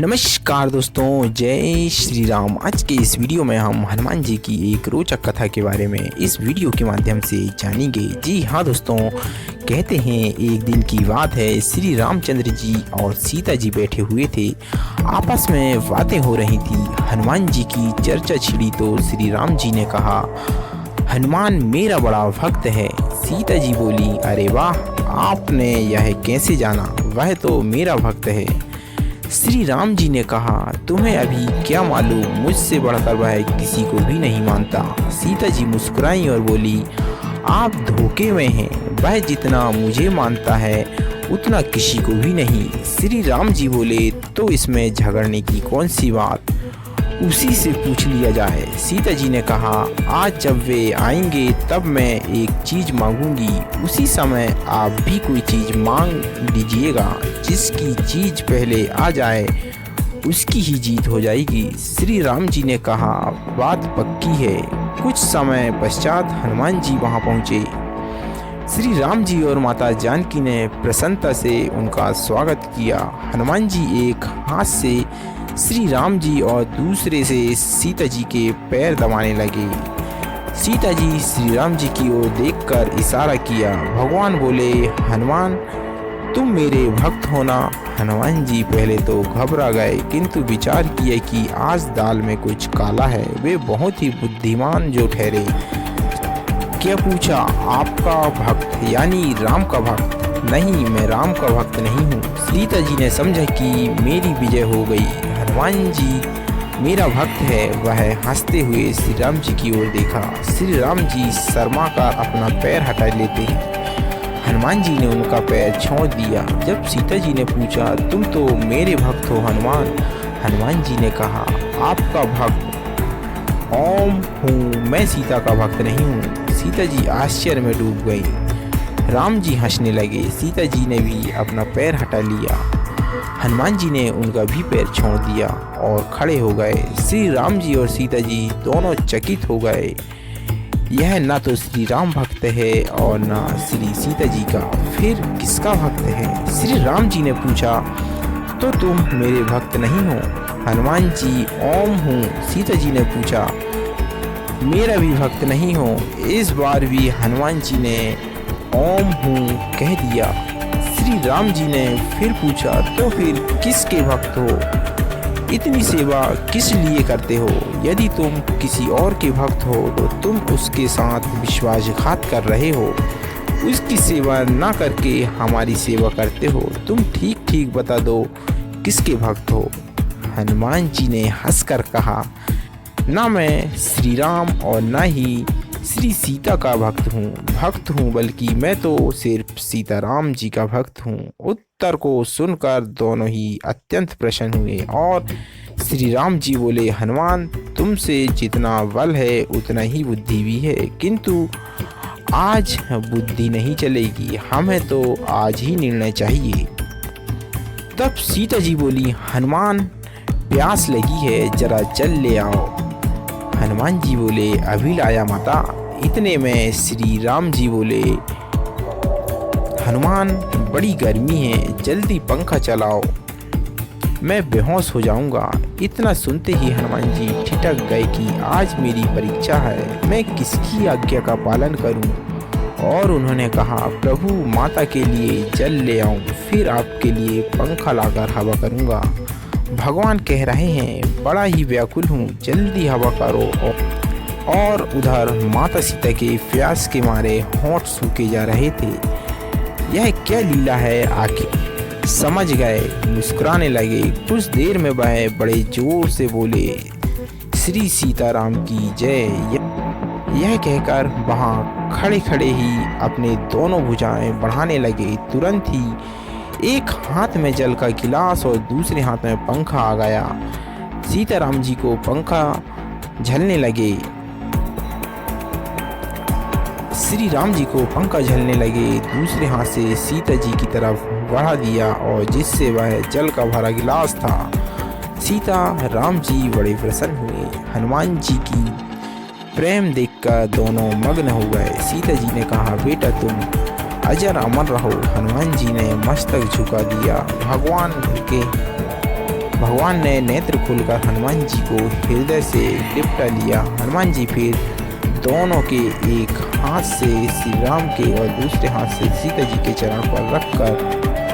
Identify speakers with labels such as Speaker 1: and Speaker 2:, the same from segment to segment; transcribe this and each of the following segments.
Speaker 1: नमस्कार दोस्तों, जय श्री राम। आज के इस वीडियो में हम हनुमान जी की एक रोचक कथा के बारे में इस वीडियो के माध्यम से जानेंगे। जी हाँ दोस्तों, कहते हैं एक दिन की बात है, श्री रामचंद्र जी और सीता जी बैठे हुए थे। आपस में बातें हो रही थी। हनुमान जी की चर्चा छिड़ी तो श्री राम जी ने कहा, हनुमान मेरा बड़ा भक्त है। सीता जी बोली, अरे वाह, आपने यह कैसे जाना? वह तो मेरा भक्त है। श्री राम जी ने कहा, तुम्हें अभी क्या मालूम, मुझसे बढ़कर वह किसी को भी नहीं मानता। सीता जी मुस्कुराई और बोली, आप धोखे में हैं, वह जितना मुझे मानता है उतना किसी को भी नहीं। श्री राम जी बोले, तो इसमें झगड़ने की कौन सी बात, उसी से पूछ लिया जाए। सीता जी ने कहा, आज जब वे आएंगे तब मैं एक चीज़ मांगूंगी, उसी समय आप भी कोई चीज़ मांग लीजिएगा। जिसकी चीज़ पहले आ जाए उसकी ही जीत हो जाएगी। श्री राम जी ने कहा, बात पक्की है। कुछ समय पश्चात हनुमान जी वहां पहुंचे। श्री राम जी और माता जानकी ने प्रसन्नता से उनका स्वागत किया। हनुमान जी एक हाथ से श्री राम जी और दूसरे से सीता जी के पैर दबाने लगे। सीता जी श्री राम जी की ओर देखकर इशारा किया। भगवान बोले, हनुमान तुम मेरे भक्त हो ना? हनुमान जी पहले तो घबरा गए, किंतु विचार किए कि आज दाल में कुछ काला है। वे बहुत ही बुद्धिमान जो ठहरे। क्या पूछा? आपका भक्त यानी राम का भक्त? नहीं, मैं राम का भक्त नहीं हूँ। सीता जी ने समझा कि मेरी विजय हो गई। हनुमान जी मेरा भक्त है। वह हंसते हुए श्री राम जी की ओर देखा। श्री राम जी शर्मा कर अपना पैर हटा लेते। हनुमान जी ने उनका पैर छोड़ दिया। जब सीता जी ने पूछा, तुम तो मेरे भक्त हो हनुमान? हनुमान जी ने कहा, आपका भक्त ओम हूँ, मैं सीता का भक्त नहीं हूँ। सीता जी आश्चर्य में डूब गई। राम जी हंसने लगे। सीता जी ने भी अपना पैर हटा लिया। हनुमान जी ने उनका भी पैर छोड़ दिया और खड़े हो गए। श्री राम जी और सीता जी दोनों चकित हो गए। यह न तो श्री राम भक्त है और न श्री सीता जी का, फिर किसका भक्त है? श्री राम जी ने पूछा, तो तुम मेरे भक्त नहीं हो? हनुमान जी ओम हूँ। सीता जी ने पूछा, मेरा भी भक्त नहीं हो? इस बार भी हनुमान जी ने ओम हूँ कह दिया। श्री राम जी ने फिर पूछा, तो फिर किसके भक्त हो? इतनी सेवा किस लिए करते हो? यदि तुम किसी और के भक्त हो तो तुम उसके साथ विश्वासघात कर रहे हो। उसकी सेवा ना करके हमारी सेवा करते हो। तुम ठीक ठीक बता दो, किसके भक्त हो? हनुमान जी ने हंसकर कहा, ना मैं श्री राम और ना ही श्री सीता का भक्त हूँ, बल्कि मैं तो सिर्फ सीताराम जी का भक्त हूँ। उत्तर को सुनकर दोनों ही अत्यंत प्रसन्न हुए और श्री राम जी बोले, हनुमान तुमसे जितना बल है उतना ही बुद्धि भी है, किंतु आज बुद्धि नहीं चलेगी, हमें तो आज ही निर्णय चाहिए। तब सीता जी बोली, हनुमान प्यास लगी है, जरा जल ले आओ। हनुमान जी बोले, अभी लाया माता। इतने में श्री राम जी बोले, हनुमान बड़ी गर्मी है, जल्दी पंखा चलाओ, मैं बेहोश हो जाऊंगा। इतना सुनते ही हनुमान जी ठिठक गए कि आज मेरी परीक्षा है, मैं किसकी आज्ञा का पालन करूं? और उन्होंने कहा, प्रभु माता के लिए जल ले आऊं, फिर आपके लिए पंखा लाकर हवा करूंगा। भगवान कह रहे हैं, बड़ा ही व्याकुल हूँ, जल्दी हवा करो। और उधर माता सीता के प्यास के मारे होंठ सूखे जा रहे थे। यह क्या लीला है आखिर? समझ गए, मुस्कुराने लगे। कुछ देर में वह बड़े जोर से बोले, श्री सीताराम की जय। यह कहकर वहाँ खड़े खड़े ही अपने दोनों भुजाएं बढ़ाने लगे। तुरंत ही एक हाथ में जल का गिलास और दूसरे हाथ में पंखा आ गया। सीताराम जी को पंखा झलने लगे। श्री राम जी को पंखा झलने लगे। दूसरे हाथ से सीता जी की तरफ बढ़ा दिया और जिससे वह जल का भरा गिलास था। सीता राम जी बड़े प्रसन्न हुए। हनुमान जी की प्रेम देखकर दोनों मग्न हो गए। सीता जी ने कहा, बेटा तुम अजर अमर रहो। हनुमान जी ने मस्तक झुका दिया। भगवान के भगवान ने नेत्र खोलकर हनुमान जी को हृदय से लिपटा लिया। हनुमान जी फिर दोनों के एक हाथ से श्री राम के और दूसरे हाथ से सीता जी के चरण पर रखकर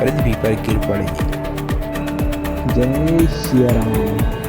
Speaker 1: पृथ्वी पर गिर पड़े। जय श्री राम।